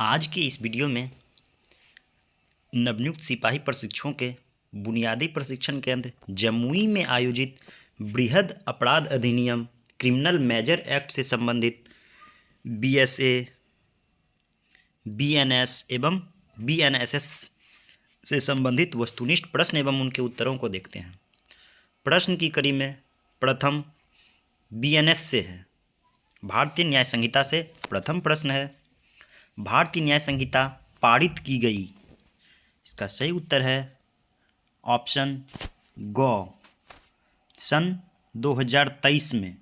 आज के इस वीडियो में नवनियुक्त सिपाही प्रशिक्षुओं के बुनियादी प्रशिक्षण केंद्र जमुई में आयोजित बृहद अपराध अधिनियम क्रिमिनल मेजर एक्ट से संबंधित बीएसए, बीएनएस एवं बीएनएसएस से संबंधित वस्तुनिष्ठ प्रश्न एवं उनके उत्तरों को देखते हैं। प्रश्न की कड़ी में प्रथम बीएनएस से है। भारतीय न्याय संहिता से प्रथम प्रश्न है, भारतीय न्याय संहिता पारित की गई। इसका सही उत्तर है ऑप्शन ग, सन 2023 में,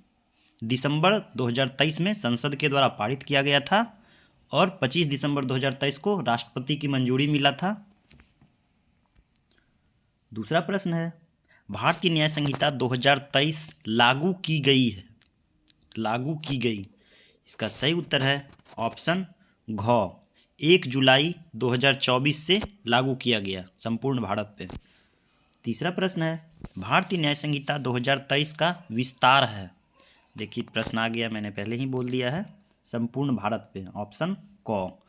दिसंबर 2023 में संसद के द्वारा पारित किया गया था और 25 दिसंबर 2023 को राष्ट्रपति की मंजूरी मिला था। दूसरा प्रश्न है, भारतीय न्याय संहिता 2023 लागू की गई है। लागू की गई, इसका सही उत्तर है ऑप्शन घ, 1 जुलाई 2024 से लागू किया गया संपूर्ण भारत पे। तीसरा प्रश्न है, भारतीय न्याय संहिता 2023 का विस्तार है। देखिए प्रश्न आ गया, मैंने पहले ही बोल दिया है, संपूर्ण भारत पे, ऑप्शन क।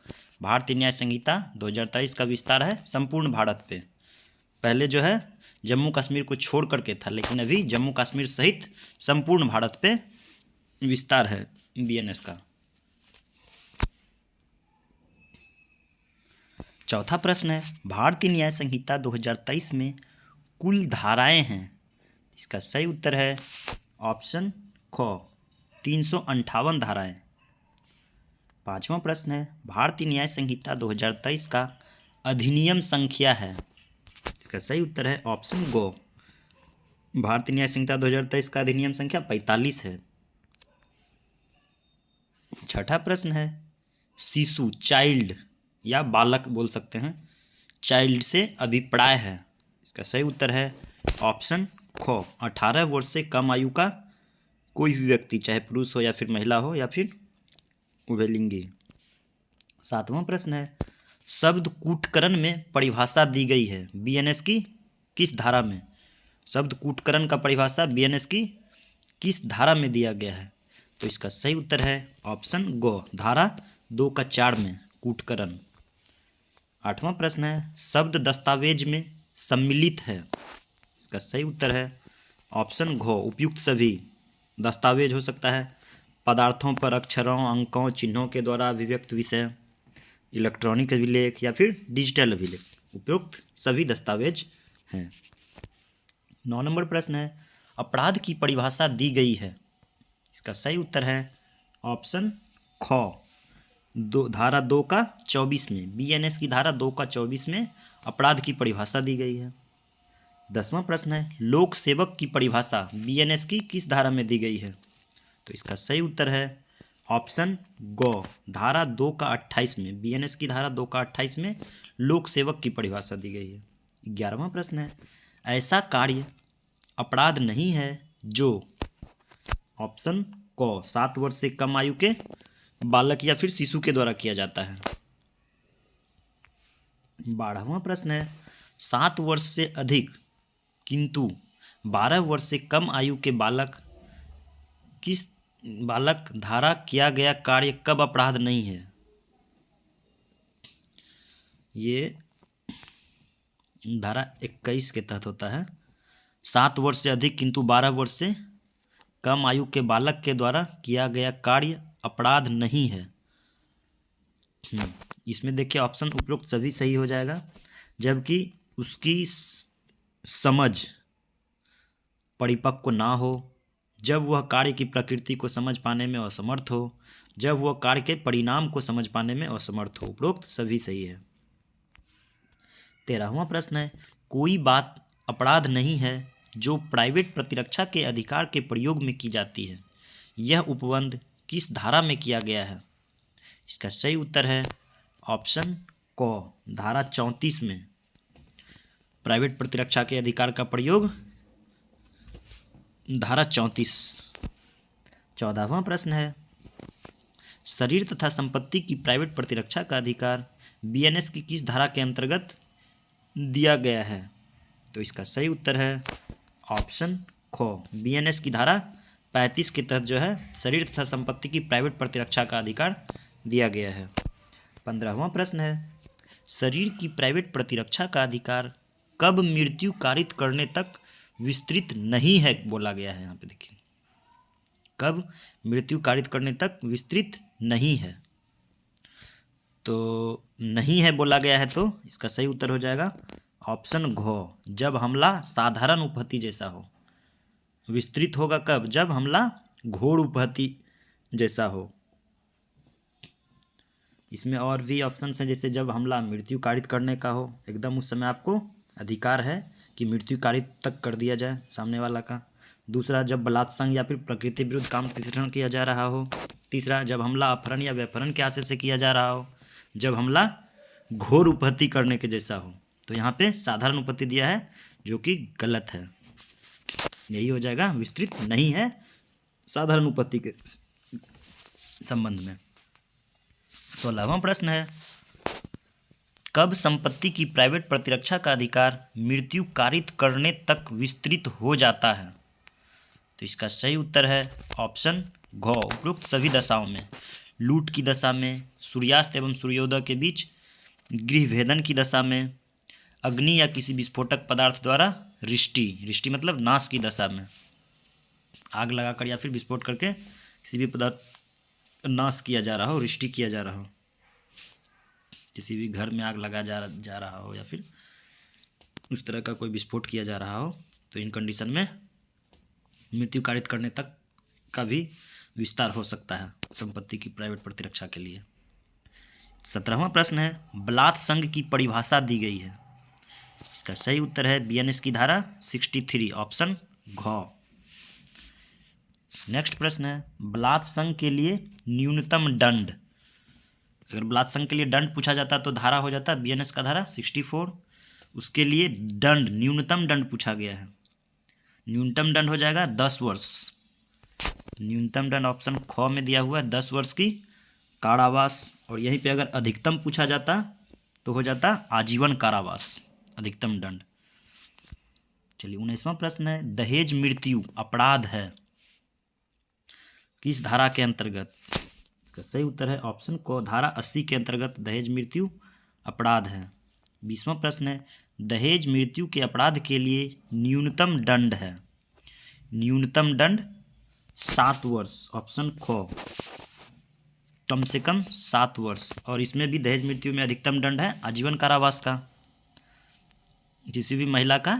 भारतीय न्याय संहिता 2023 का विस्तार है संपूर्ण भारत पे। पहले जो है जम्मू कश्मीर को छोड़ करके था, लेकिन अभी जम्मू कश्मीर सहित संपूर्ण भारत पे विस्तार है बीएनएस का। चौथा प्रश्न है, भारतीय न्याय संहिता 2023 में कुल धाराएं हैं। इसका सही उत्तर है ऑप्शन ख, 358 धाराएं। पांचवा प्रश्न है, भारतीय न्याय संहिता 2023 का अधिनियम संख्या है। इसका सही उत्तर है ऑप्शन ग, भारतीय न्याय संहिता 2023 का अधिनियम संख्या 45 है। छठा प्रश्न है, शिशु चाइल्ड या बालक बोल सकते हैं, चाइल्ड से अभिप्राय है। इसका सही उत्तर है ऑप्शन ख, 18 वर्ष से कम आयु का कोई भी व्यक्ति, चाहे पुरुष हो या फिर महिला हो या फिर उभयलिंगी। सातवां प्रश्न है, शब्द कूटकरण में परिभाषा दी गई है बीएनएस की किस धारा में। शब्द कूटकरण का परिभाषा बीएनएस की किस धारा में दिया गया है। तो इसका सही उत्तर है ऑप्शन ग, धारा 2(4) में कूटकरण। आठवां प्रश्न है, शब्द दस्तावेज में सम्मिलित है। इसका सही उत्तर है ऑप्शन घ, उपयुक्त सभी। दस्तावेज हो सकता है पदार्थों पर अक्षरों, अंकों, चिन्हों के द्वारा अभिव्यक्त विषय, इलेक्ट्रॉनिक अभिलेख या फिर डिजिटल अभिलेख, उपयुक्त सभी दस्तावेज हैं। 9 नंबर प्रश्न है, अपराध की परिभाषा दी गई है। इसका सही उत्तर है ऑप्शन ख, धारा 2(24) में, बीएनएस की धारा 2(24) में अपराध की परिभाषा दी गई है। 10वां प्रश्न है, लोक सेवक की परिभाषा बीएनएस की किस धारा में दी गई है। तो इसका सही उत्तर है ऑप्शन ग, धारा 2(28) में, बीएनएस की धारा 2(28) में लोक सेवक की परिभाषा दी गई है। 11वां प्रश्न है, ऐसा कार्य अपराध नहीं है जो, ऑप्शन क, 7 वर्ष से कम आयु के बालक या फिर शिशु के द्वारा किया जाता है। 12वां प्रश्न है, 7 वर्ष से अधिक किंतु 12 वर्ष से कम आयु के बालक धारा किया गया कार्य कब अपराध नहीं है। ये धारा 21 के तहत होता है। 7 वर्ष से अधिक किंतु 12 वर्ष से कम आयु के बालक के द्वारा किया गया कार्य अपराध नहीं है। इसमें देखिए ऑप्शन उपरोक्त सभी सही हो जाएगा, जबकि उसकी समझ परिपक्व ना हो, जब वह कार्य की प्रकृति को समझ पाने में असमर्थ हो, जब वह कार्य के परिणाम को समझ पाने में असमर्थ हो, उपरोक्त सभी सही है। 13वां प्रश्न है, कोई बात अपराध नहीं है जो प्राइवेट प्रतिरक्षा के अधिकार के प्रयोग में की जाती है। यह उपबंध किस धारा में किया गया है। इसका सही उत्तर है ऑप्शन क, धारा 34 में, प्राइवेट प्रतिरक्षा के अधिकार का प्रयोग, धारा 34। 14वां प्रश्न है, शरीर तथा संपत्ति की प्राइवेट प्रतिरक्षा का अधिकार बीएनएस की किस धारा के अंतर्गत दिया गया है। तो इसका सही उत्तर है ऑप्शन ख, बीएनएस की धारा 35 के तहत जो है शरीर तथा संपत्ति की प्राइवेट प्रतिरक्षा का अधिकार दिया गया है। 15वां प्रश्न है, शरीर की प्राइवेट प्रतिरक्षा का अधिकार कब मृत्यु कारित करने तक विस्तृत नहीं है बोला गया है। यहाँ पे देखिए, कब मृत्यु कारित करने तक विस्तृत नहीं है। तो नहीं है बोला गया है, तो इसका सही उत्तर हो जाएगा ऑप्शन घ, जब हमला साधारण उपहति जैसा हो। विस्तृत होगा कब? जब हमला घोर उपहति जैसा हो। इसमें और भी ऑप्शन हैं, जैसे जब हमला मृत्यु कारित करने का हो, एकदम उस समय आपको अधिकार है कि मृत्यु कारित तक कर दिया जाए सामने वाला का। दूसरा, जब बलात्संग या फिर प्रकृति विरुद्ध काम प्रतिष्ठन किया जा रहा हो। तीसरा, जब हमला अपहरण या व्यपहरण के आशय से किया जा रहा हो। जब हमला घोर उपहति करने के जैसा हो। तो यहाँ पे साधारण उपहति दिया है, जो कि गलत है। यही हो जाएगा, विस्तृत नहीं है साधारण उपहति के संबंध में। 16वां प्रश्न है, कब संपत्ति की प्राइवेट प्रतिरक्षा का अधिकार मृत्यु कारित करने तक विस्तृत हो जाता है? तो इसका सही उत्तर है ऑप्शन घ, उपरोक्त सभी दशाओं में। लूट की दशा में, सूर्यास्त एवं सूर्योदय के बीच, गृहभेदन की दशा में, अग्नि या किसी विस्फोटक पदार्थ द्वारा रिष्टि मतलब नाश की दशा में, आग लगाकर या फिर विस्फोट करके किसी भी पदार्थ नाश किया जा रहा हो, रिष्टि किया जा रहा हो, किसी भी घर में आग लगा जा रहा हो या फिर उस तरह का कोई विस्फोट किया जा रहा हो, तो इन कंडीशन में मृत्यु कारित करने तक का भी विस्तार हो सकता है संपत्ति की प्राइवेट प्रतिरक्षा के लिए। 17वां प्रश्न है, बलात्संग की परिभाषा दी गई है। इसका सही उत्तर है बीएनएस की धारा 63, ऑप्शन घ। नेक्स्ट प्रश्न है, बलात्संग के लिए न्यूनतम दंड। अगर बलात्संग के लिए दंड पूछा जाता तो धारा हो जाता बीएनएस का धारा 64। उसके लिए दंड, न्यूनतम दंड पूछा गया है। न्यूनतम दंड हो जाएगा 10 वर्ष। न्यूनतम दंड ऑप्शन ख में दिया हुआ है 10 वर्ष की कारावास। और यहीं पे अगर अधिकतम पूछा जाता तो हो जाता आजीवन कारावास, अधिकतम दंड। चलिए 19वां प्रश्न है, दहेज मृत्यु अपराध है किस धारा के अंतर्गत? इसका सही उत्तर है ऑप्शन को, धारा 80 के अंतर्गत दहेज मृत्यु अपराध है। 20वां प्रश्न है, दहेज मृत्यु के अपराध के लिए न्यूनतम दंड है। न्यूनतम दंड 7 वर्ष, ऑप्शन ख, कम से कम 7 वर्ष। और इसमें भी दहेज मृत्यु में अधिकतम दंड है आजीवन कारावास का। किसी भी महिला का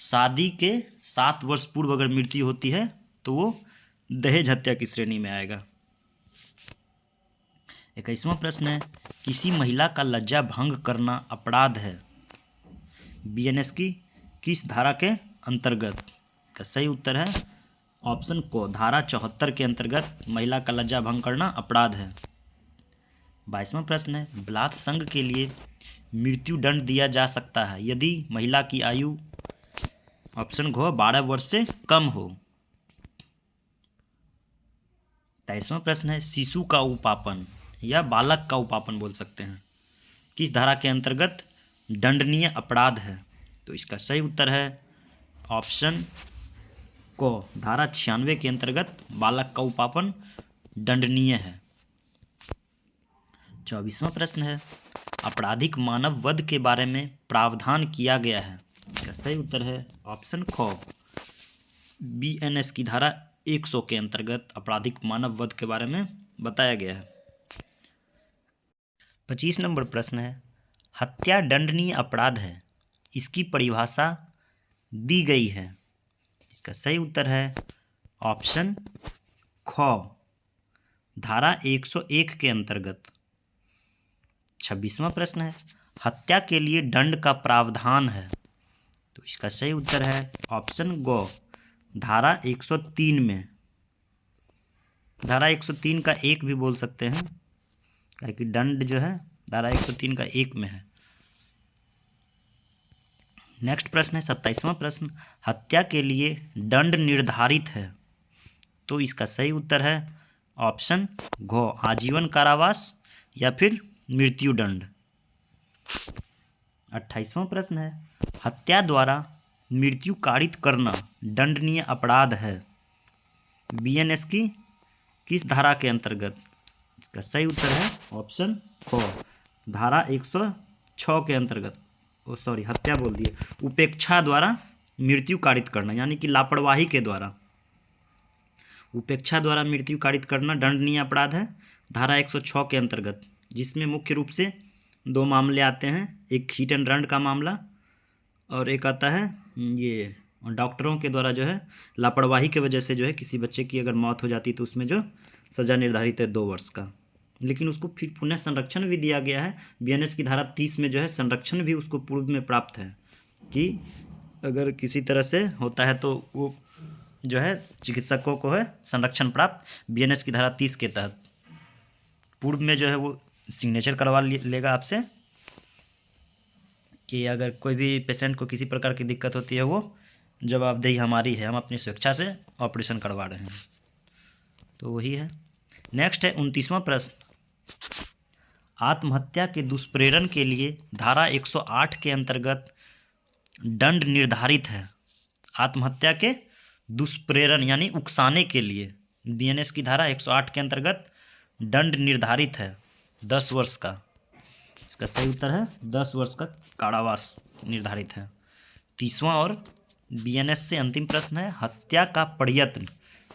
शादी के 7 वर्ष पूर्व अगर मृत्यु होती है तो वो दहेज हत्या की श्रेणी में आएगा। 21वां प्रश्न है, किसी महिला का लज्जा भंग करना अपराध है बीएनएस की किस धारा के अंतर्गत? इसका सही उत्तर है ऑप्शन को, धारा 74 के अंतर्गत महिला का लज्जा भंग करना अपराध है। 22वां प्रश्न है, बलात्संग के लिए मृत्यु दंड दिया जा सकता है यदि महिला की आयु, ऑप्शन घ, 12 वर्ष से कम हो। 23वां प्रश्न है, शिशु का उपापन या बालक का उपापन बोल सकते हैं, किस धारा के अंतर्गत दंडनीय अपराध है? तो इसका सही उत्तर है ऑप्शन को, धारा 96 के अंतर्गत बालक का उपापन दंडनीय है। 24वां प्रश्न है, आपराधिक मानव वध के बारे में प्रावधान किया गया है। इसका सही उत्तर है ऑप्शन ख, बीएनएस की धारा 100 के अंतर्गत आपराधिक मानव वध के बारे में बताया गया है। 25 नंबर प्रश्न है, हत्या दंडनीय अपराध है, इसकी परिभाषा दी गई है। इसका सही उत्तर है ऑप्शन ख, धारा 101 के अंतर्गत। 26वां प्रश्न है, हत्या के लिए दंड का प्रावधान है। तो इसका सही उत्तर है ऑप्शन ग, धारा 103 में। धारा 103 का 1 भी बोल सकते हैं, क्योंकि दंड जो है धारा 103 का 1 में है। नेक्स्ट प्रश्न है 27वां प्रश्न, हत्या के लिए दंड निर्धारित है। तो इसका सही उत्तर है ऑप्शन घ, आजीवन कारावास या फिर मृत्यु दंड। 28वां प्रश्न है, हत्या द्वारा मृत्यु कारित करना दंडनीय अपराध है बीएनएस की किस धारा के अंतर्गत? इसका सही उत्तर है ऑप्शन ख, धारा 106 के अंतर्गत, हत्या बोल दिए, उपेक्षा द्वारा मृत्यु कारित करना, यानी कि लापरवाही के द्वारा, उपेक्षा द्वारा मृत्यु कारित करना दंडनीय अपराध है धारा 106 के अंतर्गत, जिसमें मुख्य रूप से 2 मामले आते हैं, एक हिट एंड रन का मामला और एक आता है ये डॉक्टरों के द्वारा जो है लापरवाही की वजह से जो है किसी बच्चे की अगर मौत हो जाती तो उसमें जो सज़ा निर्धारित है 2 वर्ष का, लेकिन उसको फिर पुनः संरक्षण भी दिया गया है। बीएनएस की धारा 30 में जो है संरक्षण भी उसको पूर्व में प्राप्त है कि अगर किसी तरह से होता है तो वो जो है चिकित्सकों को है संरक्षण प्राप्त बीएनएस की धारा 30 के तहत। पूर्व में जो है वो सिग्नेचर करवा लेगा आपसे कि अगर कोई भी पेशेंट को किसी प्रकार की दिक्कत होती है वो जवाबदेही हमारी है, हम अपनी स्वेच्छा से ऑपरेशन करवा रहे हैं, तो वही है। नेक्स्ट है 29वां प्रश्न, आत्महत्या के दुष्प्रेरण के लिए धारा 108 के अंतर्गत दंड निर्धारित है। आत्महत्या के दुष्प्रेरण यानी उकसाने के लिए बीएनएस की धारा 108 के अंतर्गत दंड निर्धारित है 10 वर्ष का। इसका सही उत्तर है 10 वर्ष का कारावास निर्धारित है। 30वां और बीएनएस से अंतिम प्रश्न है, हत्या का प्रयत्न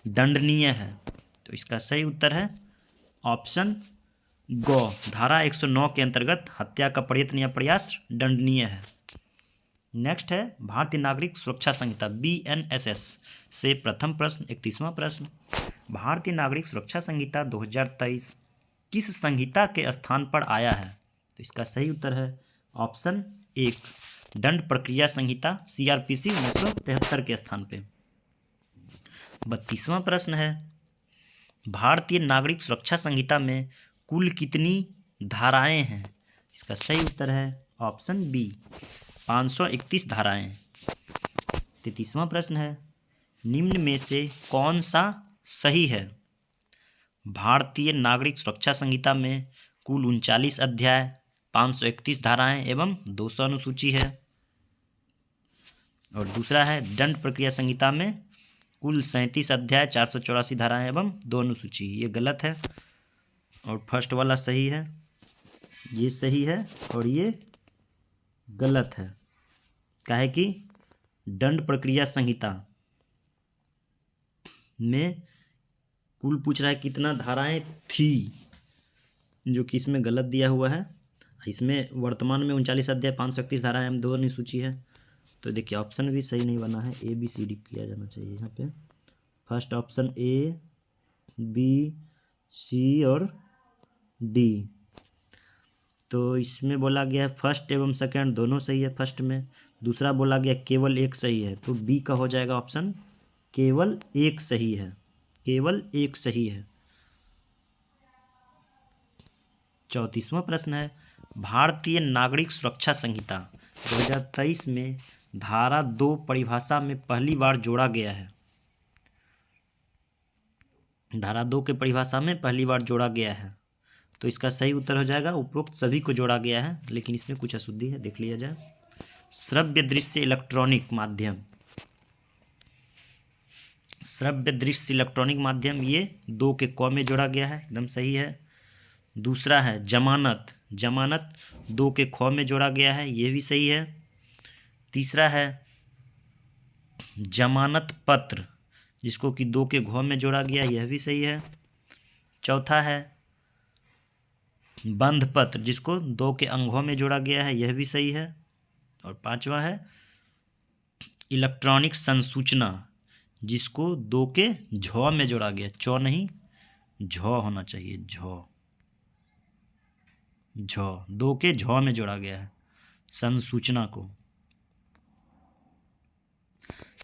दंडनीय है, तो इसका सही उत्तर है ऑप्शन ग, धारा 109 के अंतर्गत हत्या का प्रयत्न या प्रयास दंडनीय है। नेक्स्ट है भारतीय नागरिक सुरक्षा संहिता बीएनएसएस से प्रथम प्रश्न 31वां प्रश्न, भारतीय नागरिक सुरक्षा संहिता 2023 किस संहिता के स्थान पर आया है, तो इसका सही उत्तर है ऑप्शन 1 दंड प्रक्रिया संहिता सीआरपीसी 1973 के स्थान पे। 32वां प्रश्न है, भारतीय नागरिक सुरक्षा संहिता में कुल कितनी धाराएं हैं, इसका सही उत्तर है ऑप्शन बी 531 धाराएं। 33वां प्रश्न है, निम्न में से कौन सा सही है, भारतीय नागरिक सुरक्षा संहिता में कुल 39 अध्याय 531 धाराएं एवं 200 अनुसूची है। और दूसरा है दंड प्रक्रिया संहिता में कुल 37 अध्याय 484 धाराएं एवं 2 अनुसूची, ये गलत है और फर्स्ट वाला सही है, ये सही है और ये गलत है। काहे कि दंड प्रक्रिया संहिता में कुल पूछ रहा है कितना धाराएं थी, जो कि इसमें गलत दिया हुआ है। इसमें वर्तमान में 39 अध्याय 531 धाराएं एवं 2 अनुसूची है, तो देखिए ऑप्शन भी सही नहीं बना है, ए बी सी डी किया जाना चाहिए यहाँ पे। First option A B C और डी, तो इसमें बोला गया है फर्स्ट एवं सेकंड दोनों सही है फर्स्ट में, दूसरा बोला गया केवल एक सही है, तो बी का हो जाएगा ऑप्शन केवल एक सही है, केवल एक सही है। 34वां प्रश्न है, भारतीय नागरिक सुरक्षा संहिता 2023 में धारा 2 परिभाषा में पहली बार जोड़ा गया है, धारा 2 के परिभाषा में पहली बार जोड़ा गया है, तो इसका सही उत्तर हो जाएगा उपरोक्त सभी को जोड़ा गया है, लेकिन इसमें कुछ अशुद्धि है, देख लिया जाए। श्रव्य दृश्य इलेक्ट्रॉनिक माध्यम, श्रव्य दृश्य इलेक्ट्रॉनिक माध्यम ये 2 के क में जोड़ा गया है, एकदम सही है। दूसरा है जमानत, जमानत 2 के ख में जोड़ा गया है, ये भी सही है। तीसरा है जमानत पत्र, जिसको कि 2 के घ में जोड़ा गया, यह भी सही है। चौथा है बंध पत्र, जिसको 2 के अंगों में जोड़ा गया है, यह भी सही है। और पांचवा है इलेक्ट्रॉनिक संसूचना, जिसको 2 के झ में जोड़ा गया, च नहीं झ होना चाहिए, झ 2 के झ में जोड़ा गया है संसूचना को।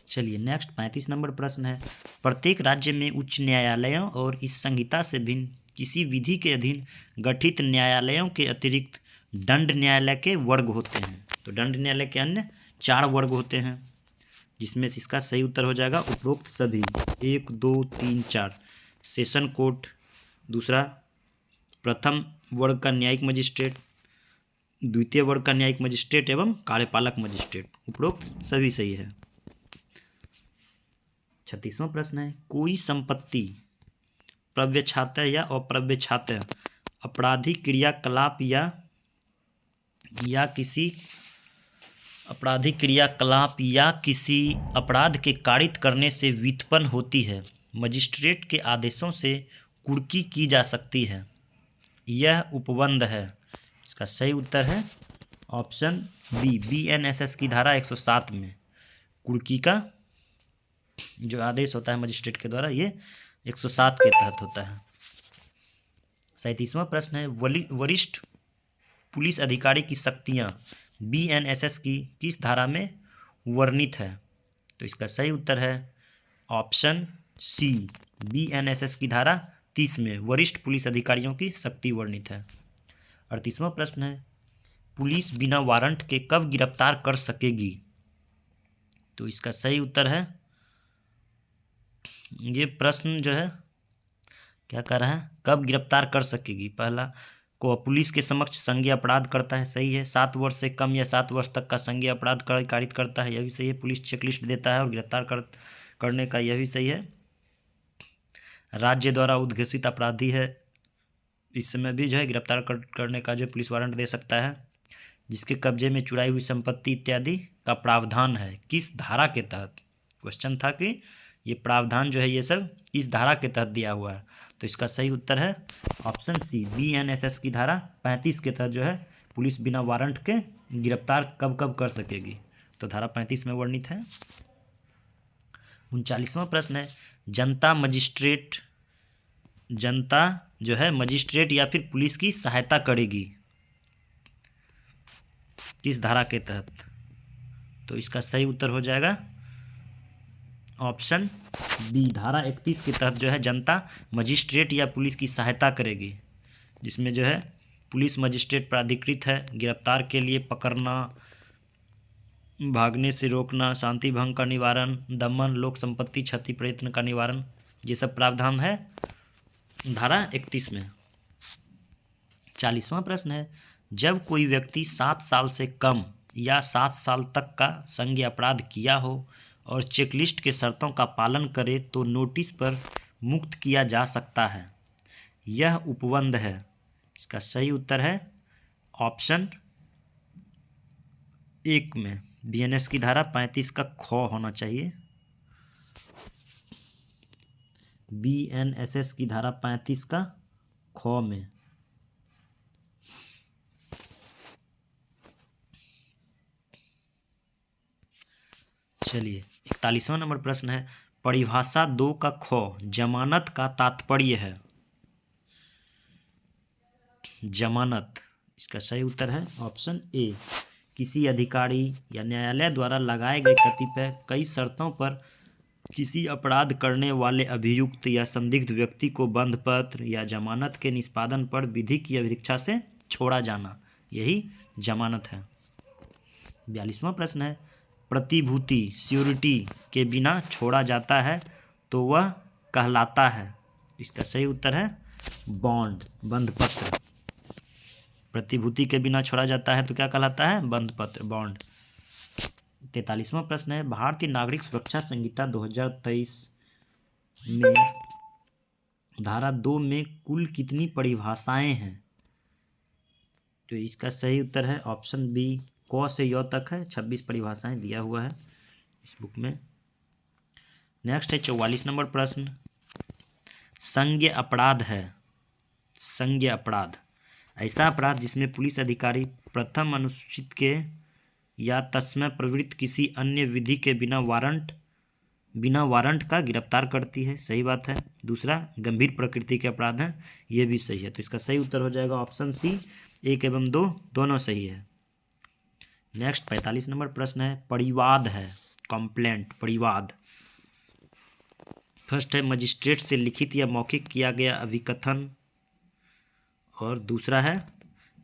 चलिए नेक्स्ट 35 नंबर प्रश्न है, प्रत्येक राज्य में उच्च न्यायालयों और इस संहिता से भिन्न किसी विधि के अधीन गठित न्यायालयों के अतिरिक्त दंड न्यायालय के वर्ग होते हैं, तो दंड न्यायालय के अन्य 4 वर्ग होते हैं, जिसमें से इसका सही उत्तर हो जाएगा उपरोक्त सभी 1 2 3 4। सेशन कोर्ट, दूसरा प्रथम वर्ग का न्यायिक मजिस्ट्रेट, द्वितीय वर्ग का न्यायिक मजिस्ट्रेट एवं कार्यपालक मजिस्ट्रेट, उपरोक्त सभी सही है। 36वां प्रश्न है, कोई संपत्ति प्रव्यक्षात्य या अप्रव्यक्षात्य आपराधिक क्रियाकलाप या या किसी आपराधिक क्रियाकलाप या किसी अपराध के कारित करने से व्युत्पन्न होती है। मजिस्ट्रेट के आदेशों से कुर्की की जा सकती है। यह उपबंध है। इसका सही उत्तर है ऑप्शन बी, बीएनएसएस की धारा 107 में कुर्की का जो आदेश होता है मजिस्ट्रेट के द्वारा, ये 107 के तहत होता है। 37वां प्रश्न है, वरिष्ठ पुलिस अधिकारी की शक्तियां बीएनएसएस की किस धारा में वर्णित है? तो इसका सही उत्तर है ऑप्शन सी, बीएनएसएस की धारा 30 में वरिष्ठ पुलिस अधिकारियों की शक्ति वर्णित है। 38वां प्रश्न है, पुलिस बिना वारंट के कब गिरफ्तार कर सकेगी? तो इसका सही उत्तर है, ये प्रश्न जो है क्या कर रहा है, कब गिरफ्तार कर सकेगी। पहला को पुलिस के समक्ष संज्ञेय अपराध करता है, सही है। 7 वर्ष से कम या 7 वर्ष तक का संज्ञेय अपराध कारित करता है, यह भी सही है। पुलिस चेकलिस्ट देता है और गिरफ्तार करने का, यह भी सही है। राज्य द्वारा उद्घोषित अपराधी है, इस समय भी जो है गिरफ्तार करने का जो पुलिस वारंट दे सकता है। जिसके कब्जे में चुराई हुई संपत्ति इत्यादि का प्रावधान है किस धारा के तहत? क्वेश्चन था कि ये प्रावधान जो है ये सब इस धारा के तहत दिया हुआ है। तो इसका सही उत्तर है ऑप्शन सी, बीएनएसएस की धारा 35 के तहत जो है पुलिस बिना वारंट के गिरफ्तार कब कब कर सकेगी। तो धारा 35 में वर्णित है। 39वां प्रश्न है, जनता जो है मजिस्ट्रेट या फिर पुलिस की सहायता करेगी किस धारा के तहत? तो इसका सही उत्तर हो जाएगा ऑप्शन बी, धारा 31 के तहत जो है जनता मजिस्ट्रेट या पुलिस की सहायता करेगी, जिसमें जो है पुलिस मजिस्ट्रेट प्राधिकृत है गिरफ्तार के लिए, पकड़ना, भागने से रोकना, शांति भंग का निवारण, दमन, लोक संपत्ति क्षति प्रयत्न का निवारण, ये सब प्रावधान है धारा 31 में। 40वां प्रश्न है, जब कोई व्यक्ति 7 साल से कम या 7 साल तक का संज्ञेय अपराध किया हो और चेकलिस्ट के शर्तों का पालन करे तो नोटिस पर मुक्त किया जा सकता है। यह उपबंध है। इसका सही उत्तर है ऑप्शन 1 में, बीएनएस की धारा 35 का ख होना चाहिए। बीएनएसएस की धारा 35 का ख में। चलिए 41वां नंबर प्रश्न है, परिभाषा 2 का ख जमानत का तात्पर्य है। जमानत, इसका सही उत्तर है ऑप्शन ए, किसी अधिकारी या न्यायालय द्वारा लगाए गए कतिपय कई शर्तों पर किसी अपराध करने वाले अभियुक्त या संदिग्ध व्यक्ति को बंध पत्र या जमानत के निष्पादन पर विधि की अभिरक्षा से छोड़ा जाना, यही जमानत है। 42वां प्रश्न है, प्रतिभूति श्योरिटी के बिना छोड़ा जाता है तो वह कहलाता है। इसका सही उत्तर है बॉन्ड, बंधपत्र। प्रतिभूति के बिना छोड़ा जाता है तो क्या कहलाता है? बंधपत्र, बॉन्ड। 43वां प्रश्न है, भारतीय नागरिक सुरक्षा संहिता 2023 में धारा 2 में कुल कितनी परिभाषाएं हैं? तो इसका सही उत्तर है ऑप्शन बी, क से य तक है, 26 परिभाषाएं दिया हुआ है इस बुक में। नेक्स्ट है 44 नंबर प्रश्न, संज्ञेय अपराध है। संज्ञेय अपराध ऐसा अपराध जिसमें पुलिस अधिकारी प्रथम अनुसूचित के या तत्समय प्रवृत्त किसी अन्य विधि के बिना वारंट का गिरफ्तार करती है, सही बात है। दूसरा, गंभीर प्रकृति के अपराध हैं, ये भी सही है। तो इसका सही उत्तर हो जाएगा ऑप्शन सी, 1 एवं 2 दोनों सही है। नेक्स्ट 45 नंबर प्रश्न है, परिवाद है, कंप्लेंट, परिवाद। फर्स्ट है, मजिस्ट्रेट से लिखित या मौखिक किया गया अभिकथन, और दूसरा है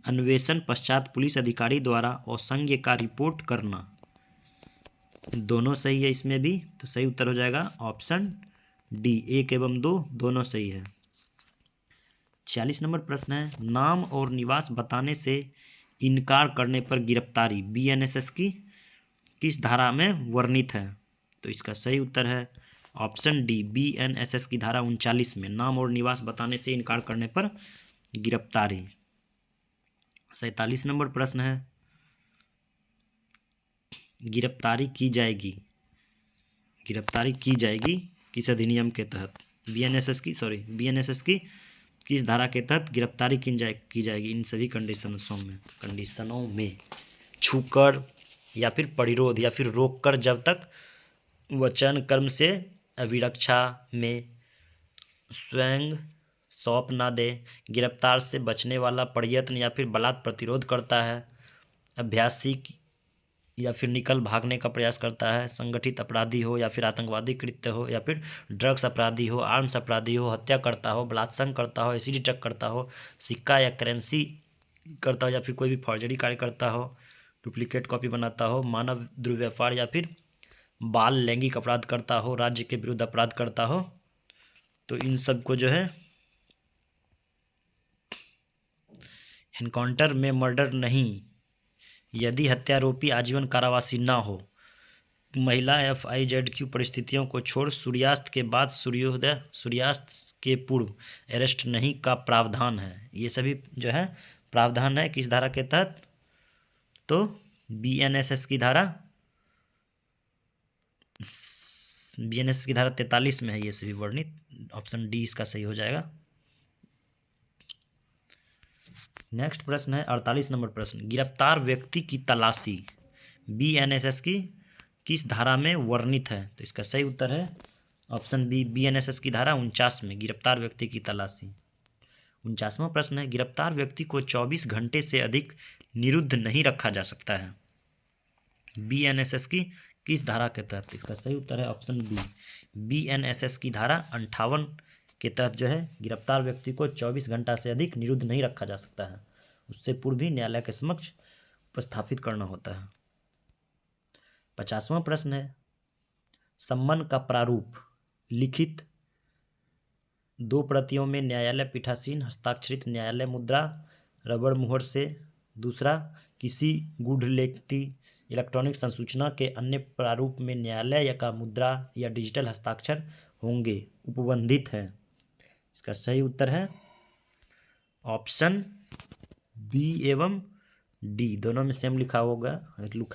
अन्वेषण पश्चात पुलिस अधिकारी द्वारा असंज्ञेय का रिपोर्ट करना। दोनों सही है इसमें भी, तो सही उत्तर हो जाएगा ऑप्शन डी, 1 एवं 2 दोनों सही है। 46 नंबर प्रश्न है, नाम और निवास बताने से इनकार करने पर गिरफ्तारी बीएनएसएस की किस धारा में वर्णित है? तो इसका सही उत्तर है ऑप्शन डी, बीएनएसएस की धारा 39 में, नाम और निवास बताने से इनकार करने पर गिरफ्तारी। 47 नंबर प्रश्न है, गिरफ्तारी की जाएगी, गिरफ्तारी की जाएगी किस अधिनियम के तहत? बीएनएसएस की किस धारा के तहत गिरफ्तारी की जाएगी? इन सभी कंडीशनों में छूकर या फिर परिरोध या फिर रोककर जब तक वचन कर्म से अभिरक्षा में स्वयं सौंप ना दे, गिरफ्तार से बचने वाला प्रयत्न या फिर बलात् प्रतिरोध करता है, अभ्यासी या फिर निकल भागने का प्रयास करता है, संगठित अपराधी हो या फिर आतंकवादी कृत्य हो या फिर ड्रग्स अपराधी हो, आर्म्स अपराधी हो, हत्या करता हो, बलात्संग करता हो, एसिड अटैक करता हो, सिक्का या करेंसी करता हो या फिर कोई भी फॉर्जरी कार्य करता हो, डुप्लीकेट कॉपी बनाता हो, मानव दुर्व्यवहार या फिर बाल लैंगिक अपराध करता हो, राज्य के विरुद्ध अपराध करता हो, तो इन सब को जो है एनकाउंटर में मर्डर नहीं, यदि हत्यारोपी आजीवन कारावासी ना हो, महिला FIZQ परिस्थितियों को छोड़ सूर्यास्त के बाद सूर्यास्त के पूर्व अरेस्ट नहीं का प्रावधान है। ये सभी जो है प्रावधान है किस धारा के तहत? तो BNSS की धारा 43 में है ये सभी वर्णित। ऑप्शन डी इसका सही हो जाएगा। नेक्स्ट प्रश्न है 48 नंबर प्रश्न, गिरफ्तार व्यक्ति की तलाशी BNSS की किस धारा में वर्णित है? तो इसका सही उत्तर है ऑप्शन बी, BNSS की धारा 49 में गिरफ्तार व्यक्ति की तलाशी। 49वां प्रश्न है, गिरफ्तार व्यक्ति को 24 घंटे से अधिक निरुद्ध नहीं रखा जा सकता है BNSS की किस धारा के तहत? इसका सही उत्तर है ऑप्शन बी, BNSS की धारा 58 के तहत जो है गिरफ्तार व्यक्ति को 24 घंटा से अधिक निरुद्ध नहीं रखा जा सकता है, उससे पूर्व भी न्यायालय के समक्ष उपस्थापित करना होता है। 50वां प्रश्न है, सम्मन का प्रारूप लिखित 2 प्रतियों में न्यायालय पीठासीन हस्ताक्षरित न्यायालय मुद्रा रबड़ मुहर से, दूसरा किसी गूढ़लिखित इलेक्ट्रॉनिक संसूचना के अन्य प्रारूप में न्यायालय का मुद्रा या डिजिटल हस्ताक्षर होंगे उपबंधित है। इसका सही उत्तर है ऑप्शन बी एवं डी, दोनों में सेम लिखा होगा,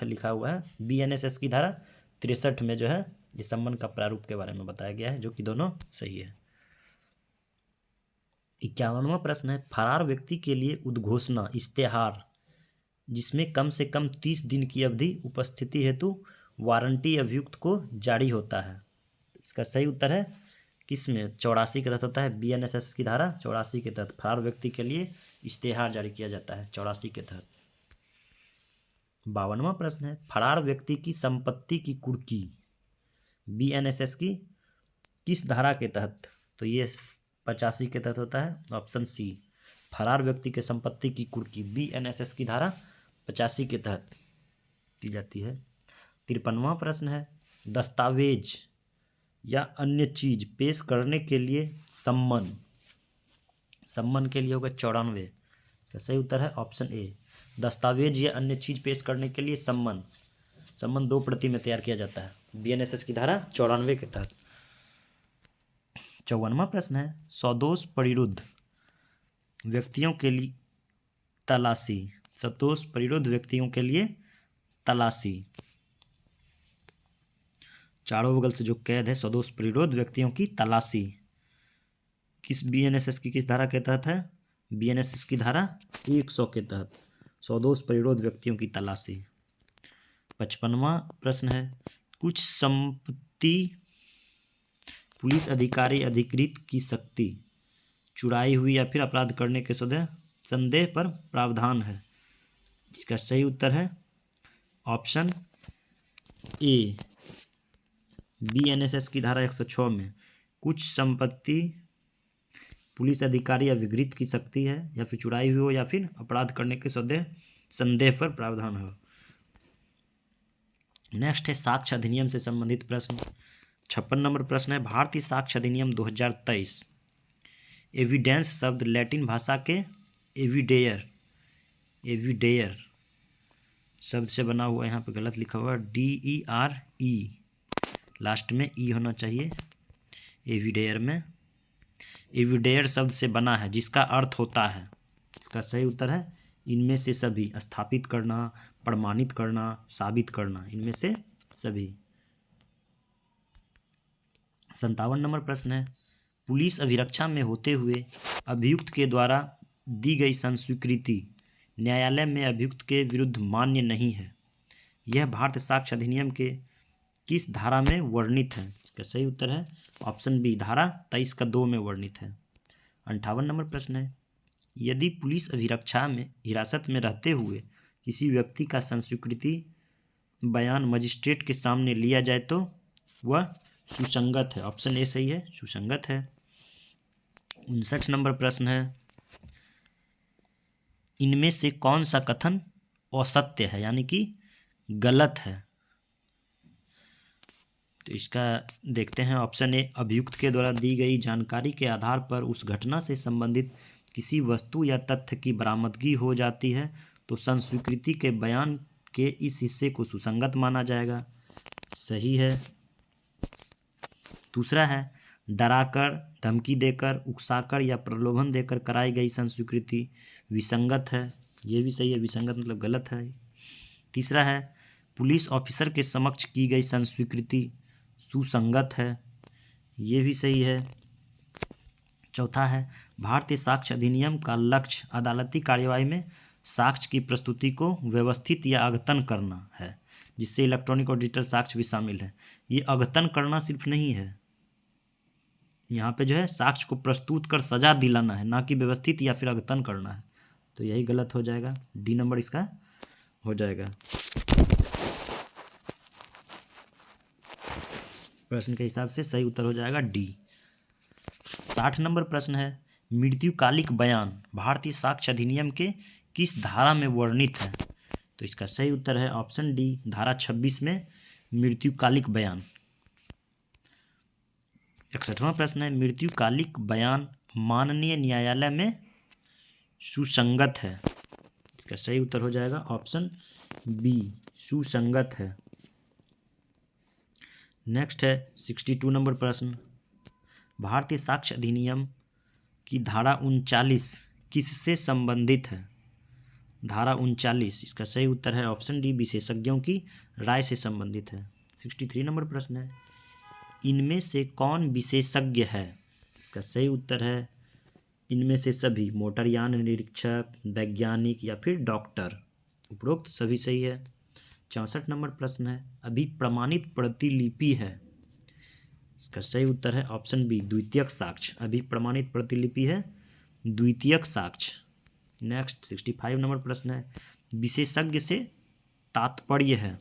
लिखा हुआ है। BNSS की धारा 63 में जो है ये सम्मन का प्रारूप के बारे में बताया गया है, जो कि दोनों सही है। 51वां प्रश्न है, फरार व्यक्ति के लिए उद्घोषणा इश्तेहार जिसमें कम से कम 30 दिन की अवधि उपस्थिति हेतु वारंटी अभियुक्त को जारी होता है। इसका सही उत्तर है किस में? 84 के तहत होता है। BNSS की धारा 84 के तहत फरार व्यक्ति के लिए इश्तेहार जारी किया जाता है 84 के तहत। 52वां प्रश्न है, फरार व्यक्ति की संपत्ति की कुर्की BNSS की किस धारा के तहत? तो ये 85 के तहत होता है ऑप्शन सी, फरार व्यक्ति के संपत्ति की कुर्की BNSS की धारा 85 के तहत की जाती है। 53वां प्रश्न है, दस्तावेज या अन्य चीज पेश करने के लिए सम्मन के लिए होगा 94। इसका सही उत्तर है ऑप्शन ए, दस्तावेज या अन्य चीज पेश करने के लिए सम्मन 2 प्रति में तैयार किया जाता है BNSS की धारा 94 के तहत। 54वां प्रश्न है, सदोष परिरुद्ध व्यक्तियों के लिए तलाशी, सदोष परिरुद्ध व्यक्तियों के लिए तलाशी, चारों बगल से जो कैद है सदोष परिरुद्ध व्यक्तियों की तलाशी किस BNSS की किस धारा के तहत है? BNSS की धारा 100 के तहत सदोष परिरुद्ध व्यक्तियों की तलाशी। 55वां प्रश्न है, कुछ संपत्ति पुलिस अधिकारी अधिकृत की शक्ति चुराई हुई या फिर अपराध करने के संदेह पर प्रावधान है। इसका सही उत्तर है ऑप्शन ए, BNSS की धारा 106 में कुछ संपत्ति पुलिस अधिकारी अधिकृत की शक्ति है या फिर चुराई हुई हो या फिर अपराध करने के संदेह पर प्रावधान हो। नेक्स्ट है साक्ष्य अधिनियम से संबंधित प्रश्न। 56 नंबर प्रश्न है, भारतीय साक्ष्य अधिनियम 2023 एविडेंस शब्द लैटिन भाषा के एविडेयर शब्द से बना हुआ, यहाँ पे गलत लिखा हुआ DERE, लास्ट में ई होना चाहिए एविडेयर में। एविडेयर शब्द से बना है जिसका अर्थ होता है, इसका सही उत्तर है इनमें से सभी, स्थापित करना, प्रमाणित करना, साबित करना, इनमें से सभी। 57 नंबर प्रश्न है, पुलिस अभिरक्षा में होते हुए अभियुक्त के द्वारा दी गई संस्वीकृति न्यायालय में अभियुक्त के विरुद्ध मान्य नहीं है। यह भारतीय साक्ष्य अधिनियम के किस धारा में वर्णित है? इसका सही उत्तर है ऑप्शन बी, धारा 23 का 2 में वर्णित है। 58 नंबर प्रश्न है, यदि पुलिस अभिरक्षा में हिरासत में रहते हुए किसी व्यक्ति का संस्वीकृति बयान मजिस्ट्रेट के सामने लिया जाए तो वह सुसंगत है। ऑप्शन ए सही है, सुसंगत है। 59 नंबर प्रश्न है, इनमें से कौन सा कथन असत्य है यानी कि गलत है? तो इसका देखते हैं। ऑप्शन ए, अभियुक्त के द्वारा दी गई जानकारी के आधार पर उस घटना से संबंधित किसी वस्तु या तथ्य की बरामदगी हो जाती है तो संस्वीकृति के बयान के इस हिस्से को सुसंगत माना जाएगा। सही है। दूसरा है, डराकर, धमकी देकर, उकसाकर या प्रलोभन देकर कराई गई संस्वीकृति विसंगत है। ये भी सही है, विसंगत मतलब गलत है। तीसरा है, पुलिस ऑफिसर के समक्ष की गई संस्वीकृति सुसंगत है। ये भी सही है। चौथा है, भारतीय साक्ष्य अधिनियम का लक्ष्य अदालती कार्यवाही में साक्ष्य की प्रस्तुति को व्यवस्थित या अद्यतन करना है, जिससे इलेक्ट्रॉनिक और डिजिटल साक्ष्य भी शामिल है। ये अद्यतन करना सिर्फ नहीं है, यहाँ पे जो है साक्ष्य को प्रस्तुत कर सजा दिलाना है, ना कि व्यवस्थित या फिर अद्यतन करना है। तो यही गलत हो जाएगा, डी नंबर इसका हो जाएगा। प्रश्न के हिसाब से सही उत्तर हो जाएगा डी। 60 नंबर प्रश्न है, मृत्युकालिक बयान भारतीय साक्ष्य अधिनियम के किस धारा में वर्णित है? तो इसका सही उत्तर है ऑप्शन डी, धारा 26 में मृत्युकालिक बयान। 61वां प्रश्न है, मृत्युकालिक बयान माननीय न्यायालय में सुसंगत है। इसका सही उत्तर हो जाएगा ऑप्शन बी, सुसंगत है। नेक्स्ट है 62 नंबर प्रश्न, भारतीय साक्ष्य अधिनियम की धारा 39 किससे संबंधित है? धारा 39, इसका सही उत्तर है ऑप्शन डी, विशेषज्ञों की राय से संबंधित है। 63 नंबर प्रश्न है, इनमें से कौन विशेषज्ञ है? इसका सही उत्तर है इनमें से सभी, मोटरयान निरीक्षक, वैज्ञानिक या फिर डॉक्टर। उपरोक्त सभी सही है। 64 नंबर प्रश्न है, अभी प्रमाणित प्रतिलिपि है। इसका सही उत्तर है ऑप्शन बी, द्वितीयक साक्ष्य। अभी प्रमाणित प्रतिलिपि है द्वितीयक साक्ष्य। नेक्स्ट 65 नंबर प्रश्न है, विशेषज्ञ से तात्पर्य है।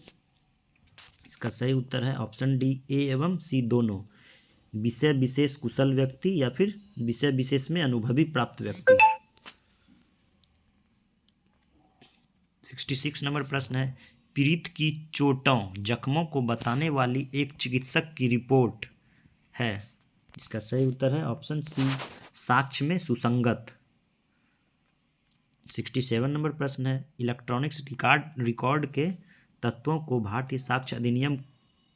इसका सही उत्तर है ऑप्शन डी, ए एवं सी दोनों, विषय विशेष कुशल व्यक्ति या फिर विषय विशेष में अनुभवी प्राप्त व्यक्ति। 66 नंबर प्रश्न है, पीड़ित की चोटों, जख्मों को बताने वाली एक चिकित्सक की रिपोर्ट है। इसका सही उत्तर है ऑप्शन सी, साक्ष्य में सुसंगत। 67 नंबर प्रश्न है, इलेक्ट्रॉनिक्स रिकॉर्ड के तत्वों को भारतीय साक्ष्य अधिनियम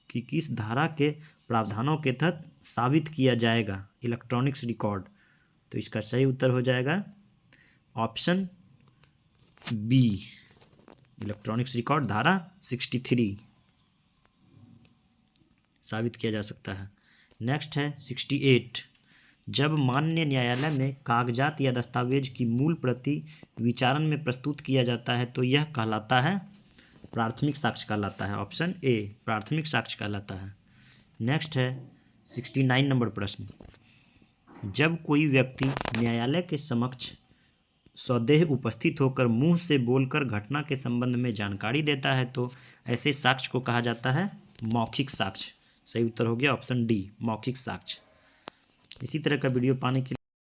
की किस धारा के प्रावधानों के तहत साबित किया जाएगा? Electronics record. तो इसका सही उत्तर हो जाएगा ऑप्शन बी, इलेक्ट्रॉनिक्स रिकॉर्ड धारा 63 साबित किया जा सकता है। नेक्स्ट है 68, जब मान्य न्यायालय में कागजात या दस्तावेज की मूल प्रति विचारण में प्रस्तुत किया जाता है तो यह कहलाता है प्राथमिक साक्ष्य कहलाता है। ऑप्शन ए, प्राथमिक साक्ष्य कहलाता है। नेक्स्ट है 69 नंबर प्रश्न, जब कोई व्यक्ति न्यायालय के समक्ष स्वदेह उपस्थित होकर मुंह से बोलकर घटना के संबंध में जानकारी देता है तो ऐसे साक्ष्य को कहा जाता है मौखिक साक्ष्य। सही उत्तर हो गया ऑप्शन डी, मौखिक साक्ष्य। इसी तरह का वीडियो पाने के